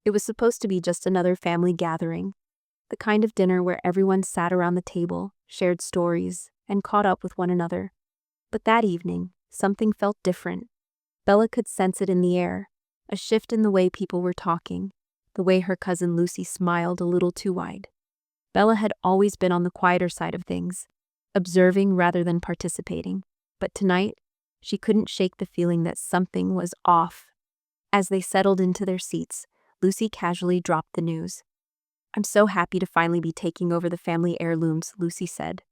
It was supposed to be just another family gathering, the kind of dinner where everyone sat around the table, shared stories, and caught up with one another. But that evening, something felt different. Bella could sense it in the air, a shift in the way people were talking, the way her cousin Lucy smiled a little too wide. Bella had always been on the quieter side of things, observing rather than participating, but tonight, she couldn't shake the feeling that something was off. As they settled into their seats, Lucy casually dropped the news. "I'm so happy to finally be taking over the family heirlooms," Lucy said,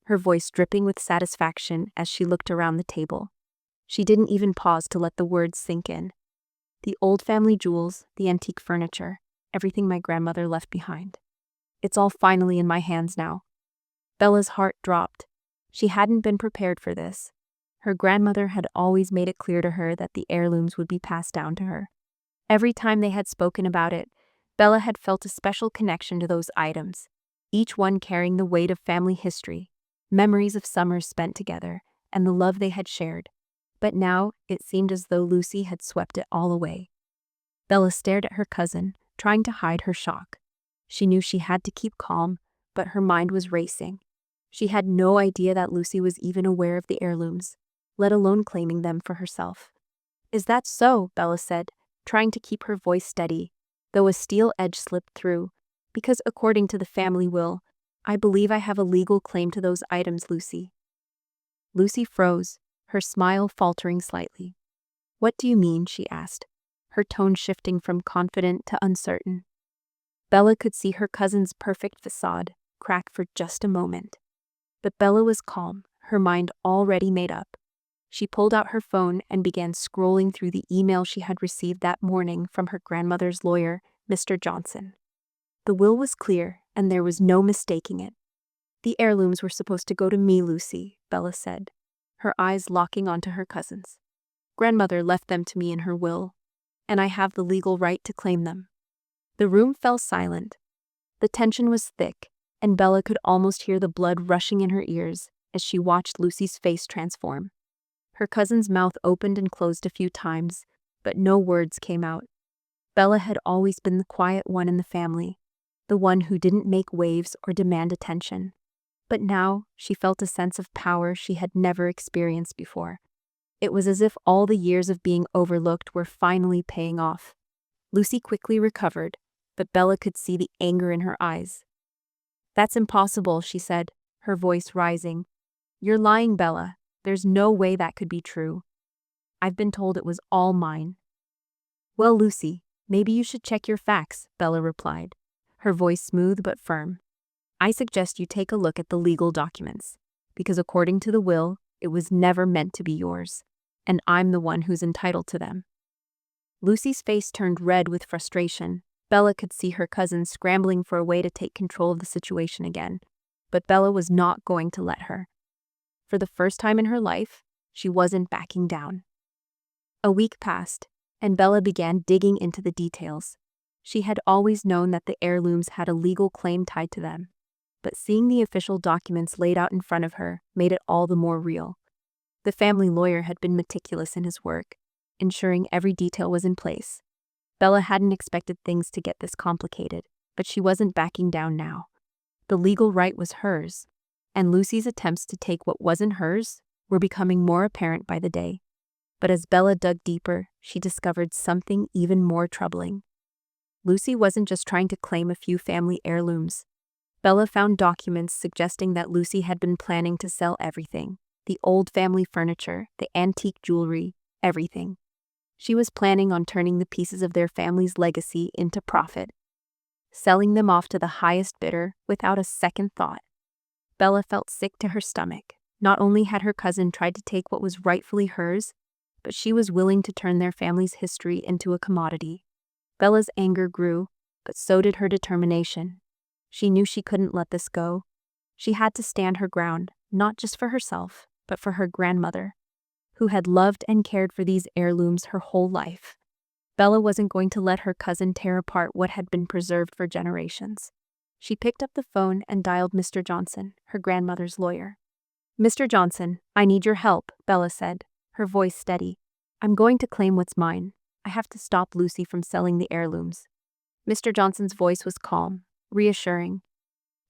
her voice dripping with satisfaction as she looked around the table. She didn't even pause to let the words sink in. The old family jewels, the antique furniture, everything my grandmother left behind. It's all finally in my hands now. Bella's heart dropped. She hadn't been prepared for this. Her grandmother had always made it clear to her that the heirlooms would be passed down to her. Every time they had spoken about it, Bella had felt a special connection to those items, each one carrying the weight of family history, memories of summers spent together, and the love they had shared. But now, it seemed as though Lucy had swept it all away. Bella stared at her cousin, trying to hide her shock. She knew she had to keep calm, but her mind was racing. She had no idea that Lucy was even aware of the heirlooms, let alone claiming them for herself. "Is that so?" Bella said, trying to keep her voice steady, though a steel edge slipped through. "Because according to the family will, I believe I have a legal claim to those items, Lucy." Lucy froze, her smile faltering slightly. "What do you mean?" she asked, her tone shifting from confident to uncertain. Bella could see her cousin's perfect facade crack for just a moment. But Bella was calm, her mind already made up. She pulled out her phone and began scrolling through the email she had received that morning from her grandmother's lawyer, Mr. Johnson. The will was clear, and there was no mistaking it. "The heirlooms were supposed to go to me, Lucy," Bella said, her eyes locking onto her cousin's. "Grandmother left them to me in her will, and I have the legal right to claim them." The room fell silent. The tension was thick, and Bella could almost hear the blood rushing in her ears as she watched Lucy's face transform. Her cousin's mouth opened and closed a few times, but no words came out. Bella had always been the quiet one in the family, the one who didn't make waves or demand attention. But now she felt a sense of power she had never experienced before. It was as if all the years of being overlooked were finally paying off. Lucy quickly recovered, but Bella could see the anger in her eyes. "That's impossible," she said, her voice rising. "You're lying, Bella. There's no way that could be true. I've been told it was all mine." "Well, Lucy, maybe you should check your facts," Bella replied, her voice smooth but firm. "I suggest you take a look at the legal documents, because according to the will, it was never meant to be yours, and I'm the one who's entitled to them." Lucy's face turned red with frustration. Bella could see her cousin scrambling for a way to take control of the situation again, but Bella was not going to let her. For the first time in her life, she wasn't backing down. A week passed, and Bella began digging into the details. She had always known that the heirlooms had a legal claim tied to them, but seeing the official documents laid out in front of her made it all the more real. The family lawyer had been meticulous in his work, ensuring every detail was in place. Bella hadn't expected things to get this complicated, but she wasn't backing down now. The legal right was hers, and Lucy's attempts to take what wasn't hers were becoming more apparent by the day. But as Bella dug deeper, she discovered something even more troubling. Lucy wasn't just trying to claim a few family heirlooms. Bella found documents suggesting that Lucy had been planning to sell everything: the old family furniture, the antique jewelry, everything. She was planning on turning the pieces of their family's legacy into profit, selling them off to the highest bidder without a second thought. Bella felt sick to her stomach. Not only had her cousin tried to take what was rightfully hers, but she was willing to turn their family's history into a commodity. Bella's anger grew, but so did her determination. She knew she couldn't let this go. She had to stand her ground, not just for herself, but for her grandmother, who had loved and cared for these heirlooms her whole life. Bella wasn't going to let her cousin tear apart what had been preserved for generations. She picked up the phone and dialed Mr. Johnson, her grandmother's lawyer. "Mr. Johnson, I need your help," Bella said, her voice steady. "I'm going to claim what's mine. I have to stop Lucy from selling the heirlooms." Mr. Johnson's voice was calm, reassuring.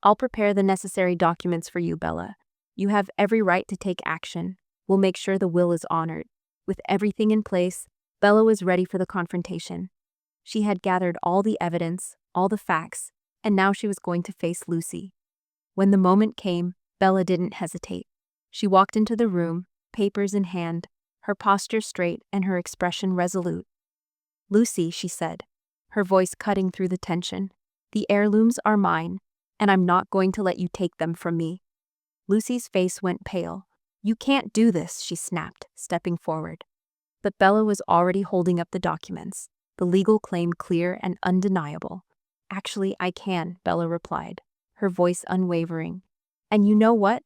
I'll prepare the necessary documents for you, Bella. You have every right to take action. We'll make sure the will is honored. With everything in place, Bella was ready for the confrontation. She had gathered all the evidence, all the facts, and now she was going to face Lucy. When the moment came, Bella didn't hesitate. She walked into the room, papers in hand, her posture straight and her expression resolute. Lucy, she said, her voice cutting through the tension, the heirlooms are mine, and I'm not going to let you take them from me. Lucy's face went pale. You can't do this, she snapped, stepping forward. But Bella was already holding up the documents, the legal claim clear and undeniable. Actually, I can, Bella replied, her voice unwavering. And you know what?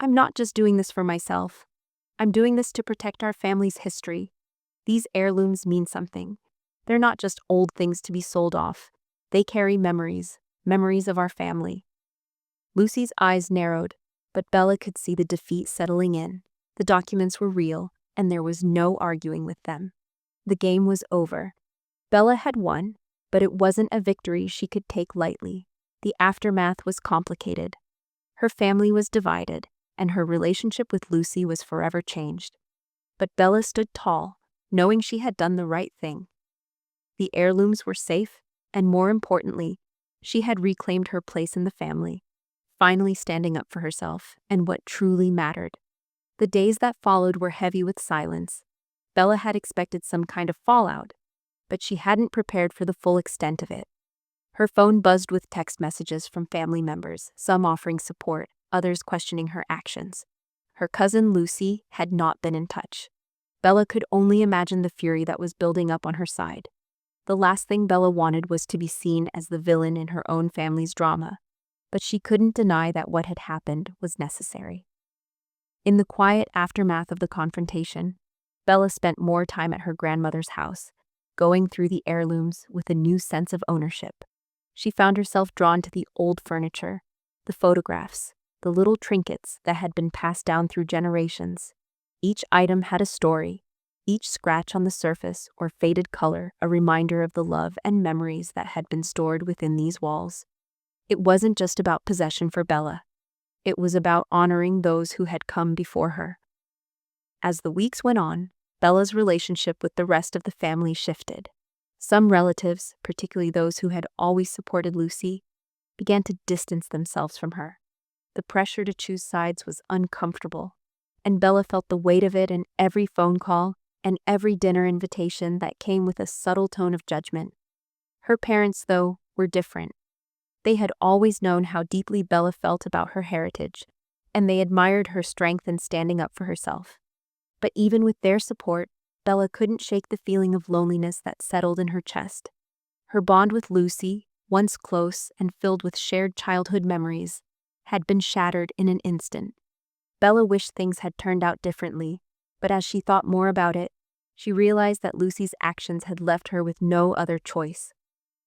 I'm not just doing this for myself. I'm doing this to protect our family's history. These heirlooms mean something. They're not just old things to be sold off. They carry memories, memories of our family. Lucy's eyes narrowed, but Bella could see the defeat settling in. The documents were real, and there was no arguing with them. The game was over. Bella had won, but it wasn't a victory she could take lightly. The aftermath was complicated. Her family was divided, and her relationship with Lucy was forever changed. But Bella stood tall, knowing she had done the right thing. The heirlooms were safe, and more importantly, she had reclaimed her place in the family, finally standing up for herself and what truly mattered. The days that followed were heavy with silence. Bella had expected some kind of fallout, but she hadn't prepared for the full extent of it. Her phone buzzed with text messages from family members, some offering support, others questioning her actions. Her cousin Lucy had not been in touch. Bella could only imagine the fury that was building up on her side. The last thing Bella wanted was to be seen as the villain in her own family's drama, but she couldn't deny that what had happened was necessary. In the quiet aftermath of the confrontation, Bella spent more time at her grandmother's house, going through the heirlooms with a new sense of ownership. She found herself drawn to the old furniture, the photographs, the little trinkets that had been passed down through generations. Each item had a story, each scratch on the surface or faded color a reminder of the love and memories that had been stored within these walls. It wasn't just about possession for Bella. It was about honoring those who had come before her. As the weeks went on, Bella's relationship with the rest of the family shifted. Some relatives, particularly those who had always supported Lucy, began to distance themselves from her. The pressure to choose sides was uncomfortable, and Bella felt the weight of it in every phone call and every dinner invitation that came with a subtle tone of judgment. Her parents, though, were different. They had always known how deeply Bella felt about her heritage, and they admired her strength in standing up for herself. But even with their support, Bella couldn't shake the feeling of loneliness that settled in her chest. Her bond with Lucy, once close and filled with shared childhood memories, had been shattered in an instant. Bella wished things had turned out differently, but as she thought more about it, she realized that Lucy's actions had left her with no other choice.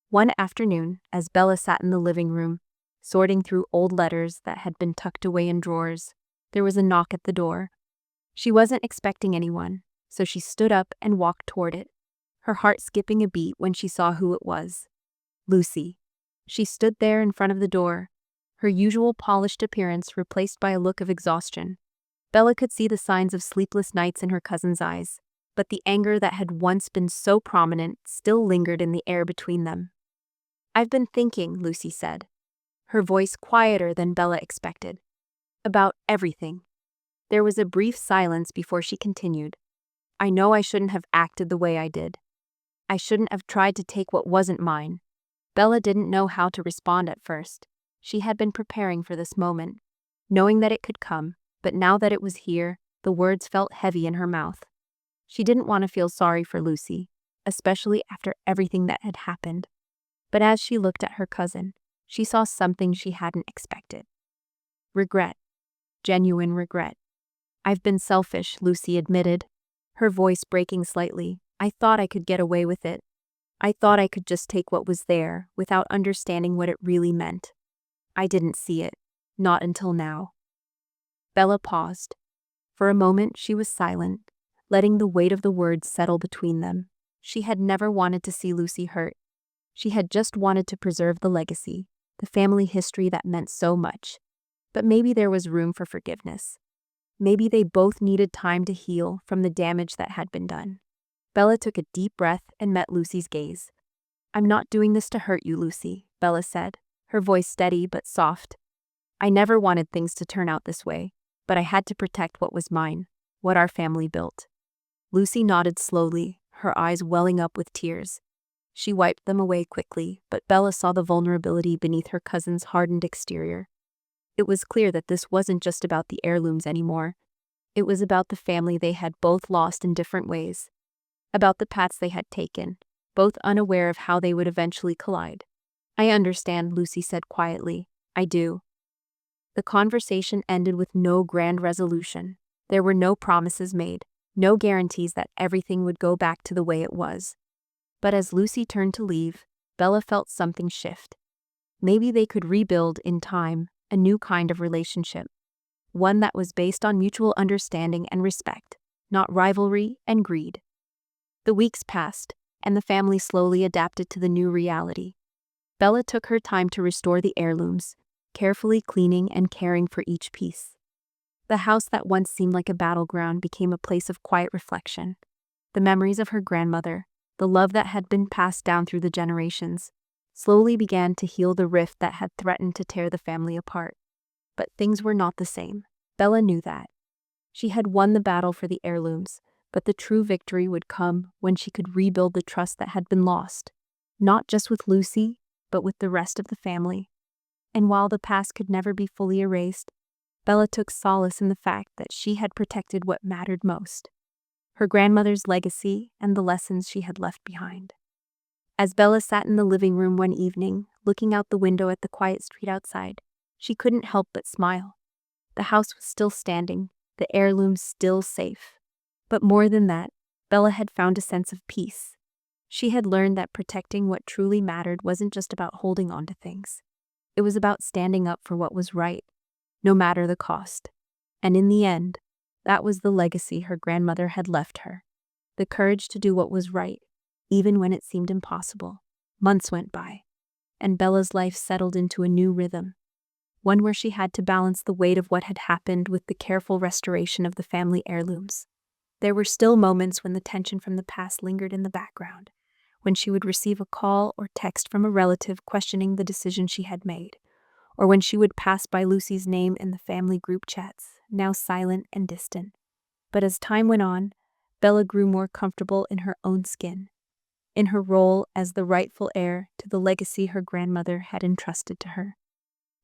One afternoon, as Bella sat in the living room, sorting through old letters that had been tucked away in drawers, there was a knock at the door. She wasn't expecting anyone, so she stood up and walked toward it, her heart skipping a beat when she saw who it was. Lucy. She stood there in front of the door, her usual polished appearance replaced by a look of exhaustion. Bella could see the signs of sleepless nights in her cousin's eyes, but the anger that had once been so prominent still lingered in the air between them. I've been thinking, Lucy said, her voice quieter than Bella expected, about everything. There was a brief silence before she continued. I know I shouldn't have acted the way I did. I shouldn't have tried to take what wasn't mine. Bella didn't know how to respond at first. She had been preparing for this moment, knowing that it could come, but now that it was here, the words felt heavy in her mouth. She didn't want to feel sorry for Lucy, especially after everything that had happened. But as she looked at her cousin, she saw something she hadn't expected. Regret. Genuine regret. I've been selfish, Lucy admitted, her voice breaking slightly. I thought I could get away with it. I thought I could just take what was there without understanding what it really meant. I didn't see it, not until now. Bella paused. For a moment she was silent, letting the weight of the words settle between them. She had never wanted to see Lucy hurt, She had just wanted to preserve the legacy, the family history that meant so much. But maybe there was room for forgiveness. Maybe they both needed time to heal from the damage that had been done. Bella took a deep breath and met Lucy's gaze. "I'm not doing this to hurt you, Lucy," Bella said, her voice steady but soft. "I never wanted things to turn out this way, but I had to protect what was mine, what our family built." Lucy nodded slowly, her eyes welling up with tears. She wiped them away quickly, but Bella saw the vulnerability beneath her cousin's hardened exterior. It was clear that this wasn't just about the heirlooms anymore. It was about the family they had both lost in different ways, about the paths they had taken, both unaware of how they would eventually collide. "I understand," Lucy said quietly. "I do." The conversation ended with no grand resolution. There were no promises made, no guarantees that everything would go back to the way it was. But as Lucy turned to leave, Bella felt something shift. Maybe they could rebuild, in time, a new kind of relationship. One that was based on mutual understanding and respect, not rivalry and greed. The weeks passed, and the family slowly adapted to the new reality. Bella took her time to restore the heirlooms, carefully cleaning and caring for each piece. The house that once seemed like a battleground became a place of quiet reflection. The memories of her grandmother, the love that had been passed down through the generations, slowly began to heal the rift that had threatened to tear the family apart. But things were not the same. Bella knew that. She had won the battle for the heirlooms, but the true victory would come when she could rebuild the trust that had been lost, not just with Lucy, but with the rest of the family. And while the past could never be fully erased, Bella took solace in the fact that she had protected what mattered most: her grandmother's legacy and the lessons she had left behind. As Bella sat in the living room one evening, looking out the window at the quiet street outside, she couldn't help but smile. The house was still standing, the heirlooms still safe. But more than that, Bella had found a sense of peace. She had learned that protecting what truly mattered wasn't just about holding on to things. It was about standing up for what was right, no matter the cost. And in the end, that was the legacy her grandmother had left her. The courage to do what was right, even when it seemed impossible. Months went by, and Bella's life settled into a new rhythm. One where she had to balance the weight of what had happened with the careful restoration of the family heirlooms. There were still moments when the tension from the past lingered in the background, when she would receive a call or text from a relative questioning the decision she had made, or when she would pass by Lucy's name in the family group chats, now silent and distant. But as time went on, Bella grew more comfortable in her own skin, in her role as the rightful heir to the legacy her grandmother had entrusted to her.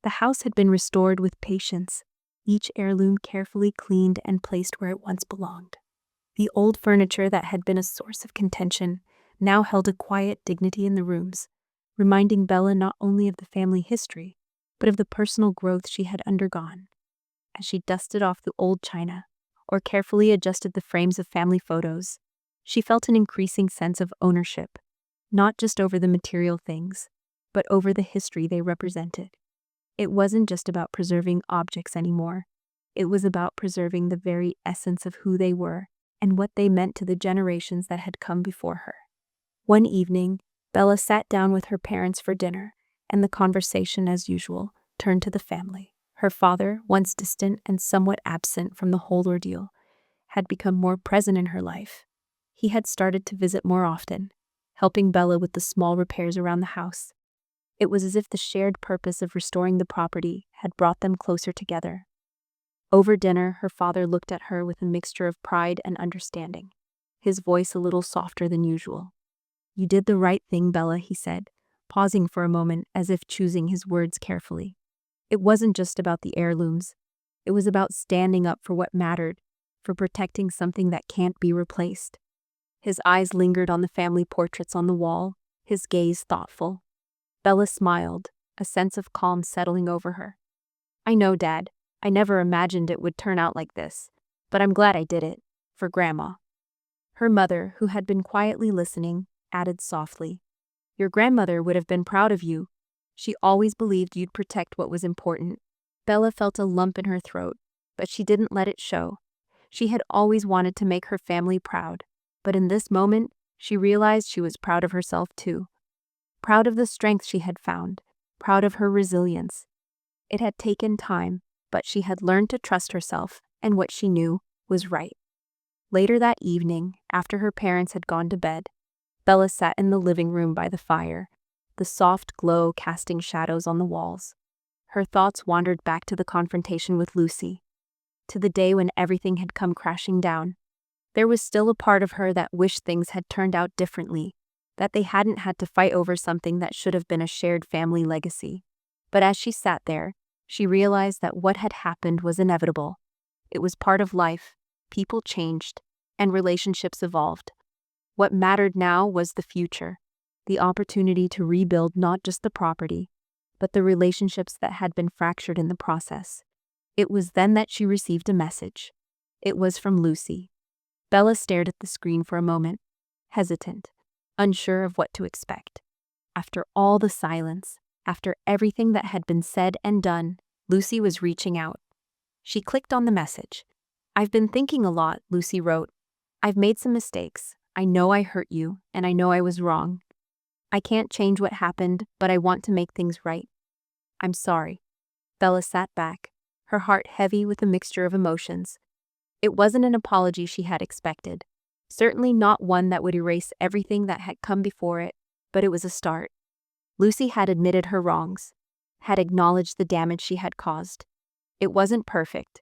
The house had been restored with patience, each heirloom carefully cleaned and placed where it once belonged. The old furniture that had been a source of contention now held a quiet dignity in the rooms, reminding Bella not only of the family history, but of the personal growth she had undergone. As she dusted off the old china, or carefully adjusted the frames of family photos, she felt an increasing sense of ownership, not just over the material things, but over the history they represented. It wasn't just about preserving objects anymore. It was about preserving the very essence of who they were and what they meant to the generations that had come before her. One evening, Bella sat down with her parents for dinner, and the conversation, as usual, turned to the family. Her father, once distant and somewhat absent from the whole ordeal, had become more present in her life. He had started to visit more often, helping Bella with the small repairs around the house. It was as if the shared purpose of restoring the property had brought them closer together. Over dinner, her father looked at her with a mixture of pride and understanding, his voice a little softer than usual. "You did the right thing, Bella," he said, pausing for a moment as if choosing his words carefully. It wasn't just about the heirlooms. It was about standing up for what mattered, for protecting something that can't be replaced. His eyes lingered on the family portraits on the wall, his gaze thoughtful. Bella smiled, a sense of calm settling over her. "I know, Dad. I never imagined it would turn out like this, but I'm glad I did it, for Grandma." Her mother, who had been quietly listening, added softly, "Your grandmother would have been proud of you. She always believed you'd protect what was important." Bella felt a lump in her throat, but she didn't let it show. She had always wanted to make her family proud, but in this moment, she realized she was proud of herself too. proud of the strength she had found, proud of her resilience. It had taken time, but she had learned to trust herself and what she knew was right. Later that evening, after her parents had gone to bed, Bella sat in the living room by the fire, the soft glow casting shadows on the walls. Her thoughts wandered back to the confrontation with Lucy, to the day when everything had come crashing down. There was still a part of her that wished things had turned out differently, that they hadn't had to fight over something that should have been a shared family legacy. But as she sat there, she realized that what had happened was inevitable. It was part of life. People changed, and relationships evolved. What mattered now was the future, the opportunity to rebuild not just the property, but the relationships that had been fractured in the process. It was then that she received a message. It was from Lucy. Bella stared at the screen for a moment, hesitant, unsure of what to expect. After all the silence, after everything that had been said and done, Lucy was reaching out. She clicked on the message. "I've been thinking a lot," Lucy wrote. "I've made some mistakes. I know I hurt you, and I know I was wrong. I can't change what happened, but I want to make things right. I'm sorry." Bella sat back, her heart heavy with a mixture of emotions. It wasn't an apology she had expected. Certainly not one that would erase everything that had come before it, but it was a start. Lucy had admitted her wrongs, had acknowledged the damage she had caused. It wasn't perfect,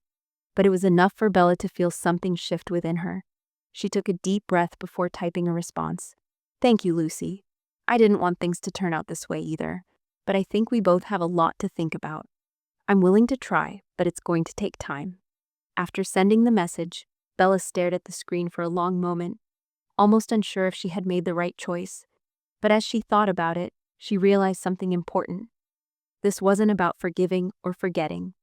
but it was enough for Bella to feel something shift within her. She took a deep breath before typing a response. "Thank you, Lucy. I didn't want things to turn out this way either, but I think we both have a lot to think about. I'm willing to try, but it's going to take time." After sending the message, Bella stared at the screen for a long moment, almost unsure if she had made the right choice. But as she thought about it, she realized something important. This wasn't about forgiving or forgetting.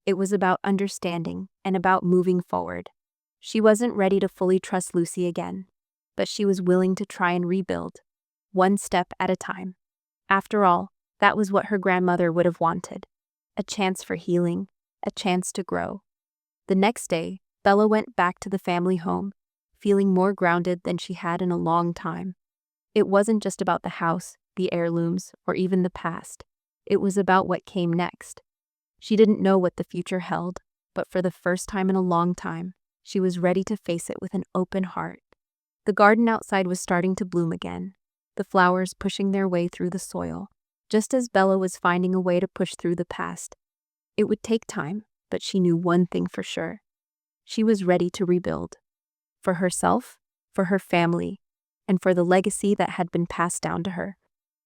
It was about understanding and about moving forward. She wasn't ready to fully trust Lucy again, but she was willing to try and rebuild, one step at a time. After all, that was what her grandmother would have wanted. A chance for healing, a chance to grow. The next day, Bella went back to the family home, feeling more grounded than she had in a long time. It wasn't just about the house, the heirlooms, or even the past. It was about what came next. She didn't know what the future held, but for the first time in a long time, she was ready to face it with an open heart. The garden outside was starting to bloom again, the flowers pushing their way through the soil, just as Bella was finding a way to push through the past. It would take time, but she knew one thing for sure. She was ready to rebuild. For herself, for her family, and for the legacy that had been passed down to her.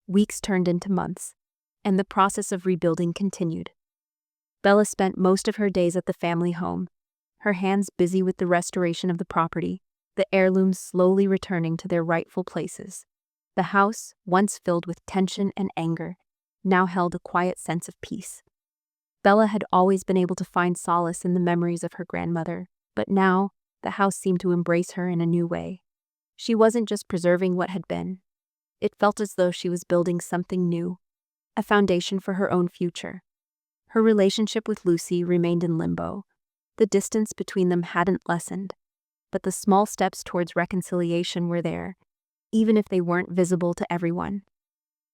Weeks turned into months, and the process of rebuilding continued. Bella spent most of her days at the family home, her hands busy with the restoration of the property, the heirlooms slowly returning to their rightful places. The house, once filled with tension and anger, now held a quiet sense of peace. Bella had always been able to find solace in the memories of her grandmother, but now, the house seemed to embrace her in a new way. She wasn't just preserving what had been. It felt as though she was building something new, a foundation for her own future. Her relationship with Lucy remained in limbo. The distance between them hadn't lessened, but the small steps towards reconciliation were there, even if they weren't visible to everyone.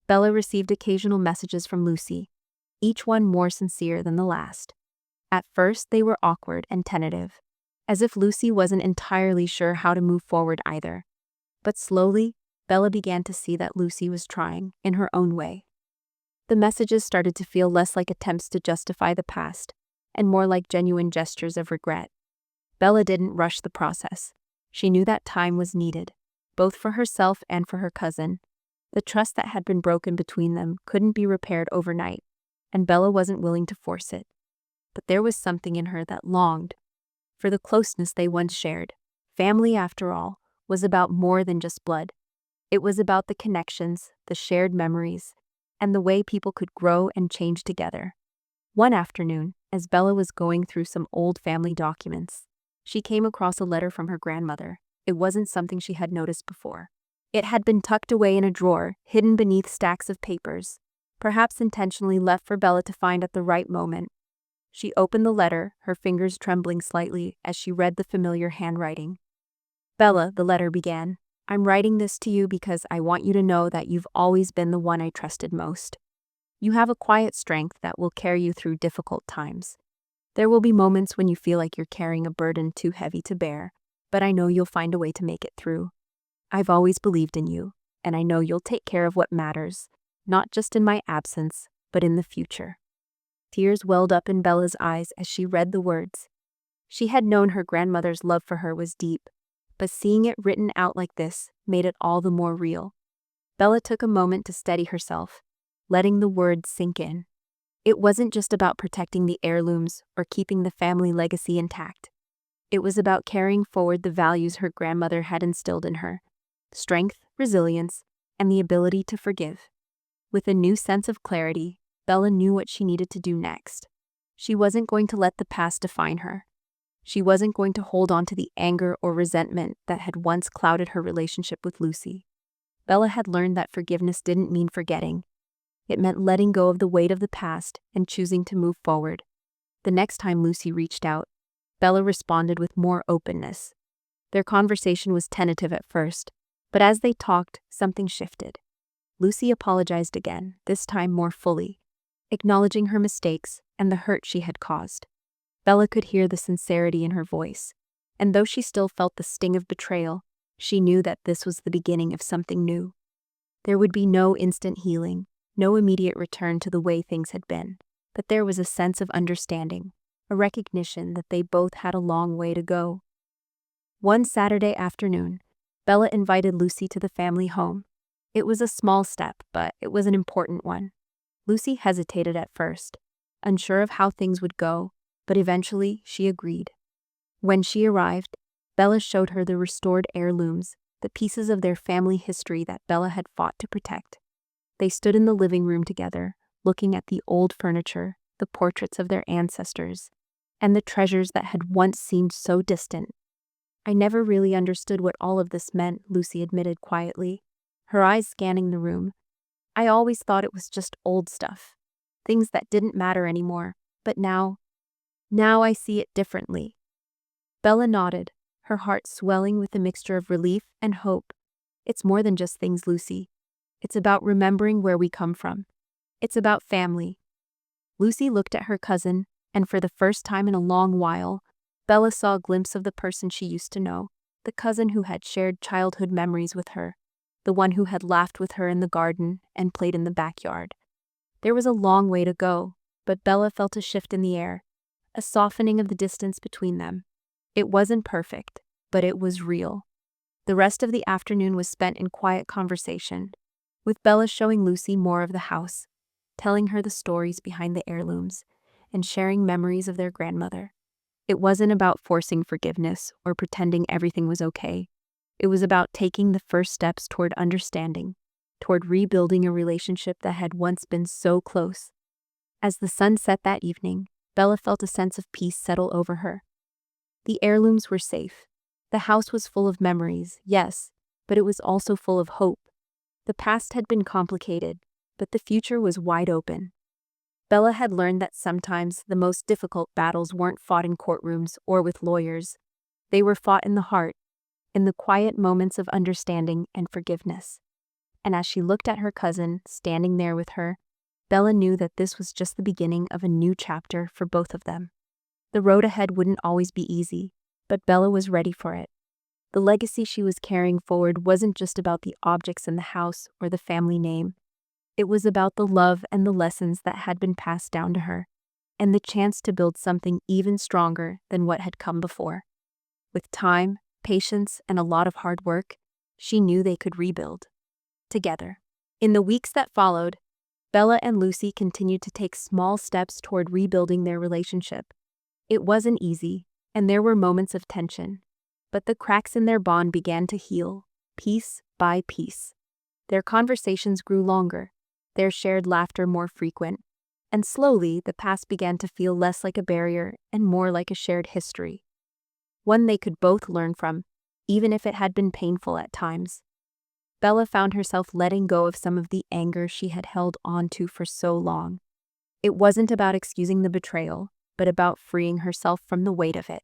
Bella received occasional messages from Lucy, each one more sincere than the last. At first, they were awkward and tentative, as if Lucy wasn't entirely sure how to move forward either. But slowly, Bella began to see that Lucy was trying, in her own way. The messages started to feel less like attempts to justify the past, and more like genuine gestures of regret. Bella didn't rush the process. She knew that time was needed, both for herself and for her cousin. The trust that had been broken between them couldn't be repaired overnight, and Bella wasn't willing to force it. But there was something in her that longed for the closeness they once shared. Family, after all, was about more than just blood. It was about the connections, the shared memories, and the way people could grow and change together. One afternoon, as Bella was going through some old family documents, she came across a letter from her grandmother. It wasn't something she had noticed before. It had been tucked away in a drawer, hidden beneath stacks of papers, perhaps intentionally left for Bella to find at the right moment. She opened the letter, her fingers trembling slightly as she read the familiar handwriting. "Bella," the letter began, I'm writing this to you because I want you to know that you've always been the one I trusted most. You have a quiet strength that will carry you through difficult times. There will be moments when you feel like you're carrying a burden too heavy to bear, but I know you'll find a way to make it through. I've always believed in you, and I know you'll take care of what matters, not just in my absence, but in the future. Tears welled up in Bella's eyes as she read the words. She had known her grandmother's love for her was deep, but seeing it written out like this made it all the more real. Bella took a moment to steady herself, letting the words sink in. It wasn't just about protecting the heirlooms or keeping the family legacy intact. It was about carrying forward the values her grandmother had instilled in her: strength, resilience, and the ability to forgive. With a new sense of clarity, Bella knew what she needed to do next. She wasn't going to let the past define her. She wasn't going to hold on to the anger or resentment that had once clouded her relationship with Lucy. Bella had learned that forgiveness didn't mean forgetting. It meant letting go of the weight of the past and choosing to move forward. The next time Lucy reached out, Bella responded with more openness. Their conversation was tentative at first, but as they talked, something shifted. Lucy apologized again, this time more fully, acknowledging her mistakes and the hurt she had caused. Bella could hear the sincerity in her voice, and though she still felt the sting of betrayal, she knew that this was the beginning of something new. There would be no instant healing, no immediate return to the way things had been, but there was a sense of understanding, a recognition that they both had a long way to go. One Saturday afternoon, Bella invited Lucy to the family home. It was a small step, but it was an important one. Lucy hesitated at first, unsure of how things would go, but eventually she agreed. When she arrived, Bella showed her the restored heirlooms, the pieces of their family history that Bella had fought to protect. They stood in the living room together, looking at the old furniture, the portraits of their ancestors, and the treasures that had once seemed so distant. I never really understood what all of this meant, Lucy admitted quietly, her eyes scanning the room. I always thought it was just old stuff, things that didn't matter anymore, but now I see it differently. Bella nodded, her heart swelling with a mixture of relief and hope. It's more than just things, Lucy. It's about remembering where we come from. It's about family. Lucy looked at her cousin, and for the first time in a long while, Bella saw a glimpse of the person she used to know, the cousin who had shared childhood memories with her, the one who had laughed with her in the garden and played in the backyard. There was a long way to go, but Bella felt a shift in the air, a softening of the distance between them. It wasn't perfect, but it was real. The rest of the afternoon was spent in quiet conversation, with Bella showing Lucy more of the house, telling her the stories behind the heirlooms, and sharing memories of their grandmother. It wasn't about forcing forgiveness or pretending everything was okay. It was about taking the first steps toward understanding, toward rebuilding a relationship that had once been so close. As the sun set that evening, Bella felt a sense of peace settle over her. The heirlooms were safe. The house was full of memories, yes, but it was also full of hope. The past had been complicated, but the future was wide open. Bella had learned that sometimes the most difficult battles weren't fought in courtrooms or with lawyers. They were fought in the heart, in the quiet moments of understanding and forgiveness. And as she looked at her cousin, standing there with her, Bella knew that this was just the beginning of a new chapter for both of them. The road ahead wouldn't always be easy, but Bella was ready for it. The legacy she was carrying forward wasn't just about the objects in the house or the family name. It was about the love and the lessons that had been passed down to her, and the chance to build something even stronger than what had come before. With time, patience, and a lot of hard work, she knew they could rebuild. Together. In the weeks that followed, Bella and Lucy continued to take small steps toward rebuilding their relationship. It wasn't easy, and there were moments of tension, but the cracks in their bond began to heal, piece by piece. Their conversations grew longer, their shared laughter more frequent, and slowly the past began to feel less like a barrier and more like a shared history. One they could both learn from, even if it had been painful at times. Bella found herself letting go of some of the anger she had held on to for so long. It wasn't about excusing the betrayal, but about freeing herself from the weight of it.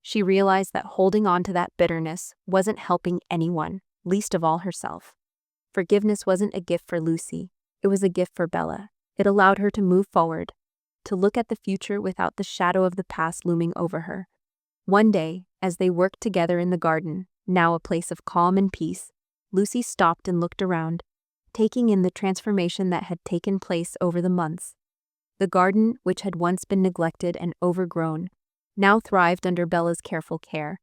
She realized that holding on to that bitterness wasn't helping anyone, least of all herself. Forgiveness wasn't a gift for Lucy, it was a gift for Bella. It allowed her to move forward, to look at the future without the shadow of the past looming over her. One day, as they worked together in the garden, now a place of calm and peace, Lucy stopped and looked around, taking in the transformation that had taken place over the months. The garden, which had once been neglected and overgrown, now thrived under Bella's careful care.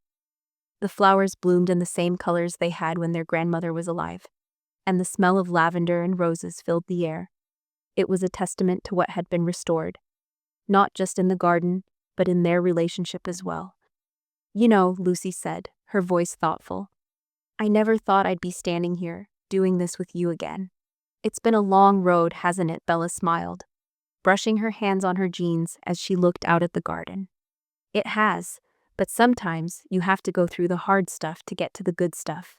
The flowers bloomed in the same colors they had when their grandmother was alive, and the smell of lavender and roses filled the air. It was a testament to what had been restored, not just in the garden, but in their relationship as well. "You know," Lucy said, her voice thoughtful, "I never thought I'd be standing here, doing this with you again. It's been a long road, hasn't it?" Bella smiled, brushing her hands on her jeans as she looked out at the garden. "It has, but sometimes you have to go through the hard stuff to get to the good stuff."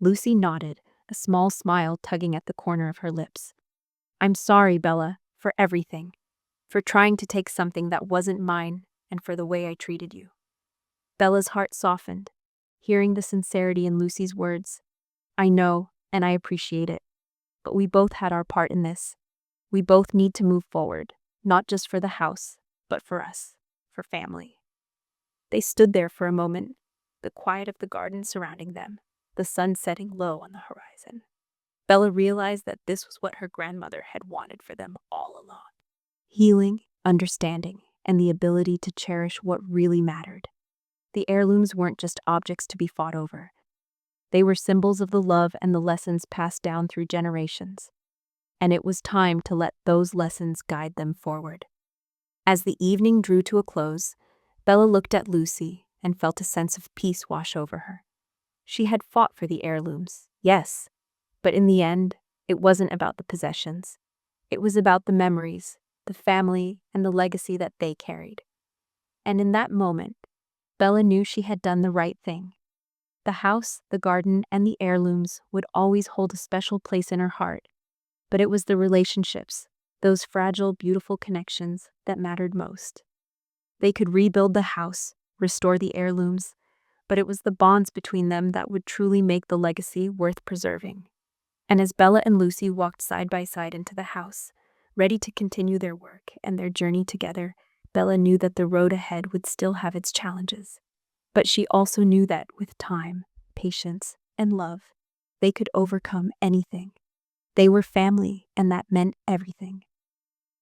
Lucy nodded, a small smile tugging at the corner of her lips. "I'm sorry, Bella, for everything. For trying to take something that wasn't mine, and for the way I treated you." Bella's heart softened, hearing the sincerity in Lucy's words. "I know, and I appreciate it. But we both had our part in this. We both need to move forward, not just for the house, but for us, for family." They stood there for a moment, the quiet of the garden surrounding them, the sun setting low on the horizon. Bella realized that this was what her grandmother had wanted for them all along. Healing, understanding, and the ability to cherish what really mattered. The heirlooms weren't just objects to be fought over. They were symbols of the love and the lessons passed down through generations. And it was time to let those lessons guide them forward. As the evening drew to a close, Bella looked at Lucy and felt a sense of peace wash over her. She had fought for the heirlooms, yes, but in the end, it wasn't about the possessions. It was about the memories, the family, and the legacy that they carried. And in that moment, Bella knew she had done the right thing. The house, the garden, and the heirlooms would always hold a special place in her heart, but it was the relationships, those fragile, beautiful connections, that mattered most. They could rebuild the house, restore the heirlooms, but it was the bonds between them that would truly make the legacy worth preserving. And as Bella and Lucy walked side by side into the house, ready to continue their work and their journey together, Bella knew that the road ahead would still have its challenges. But she also knew that with time, patience, and love, they could overcome anything. They were family, and that meant everything.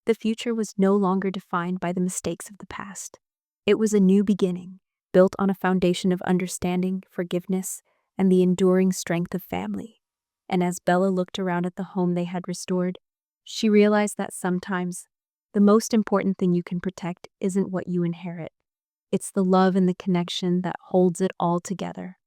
The future was no longer defined by the mistakes of the past. It was a new beginning, built on a foundation of understanding, forgiveness, and the enduring strength of family. And as Bella looked around at the home they had restored, she realized that sometimes the most important thing you can protect isn't what you inherit. It's the love and the connection that holds it all together.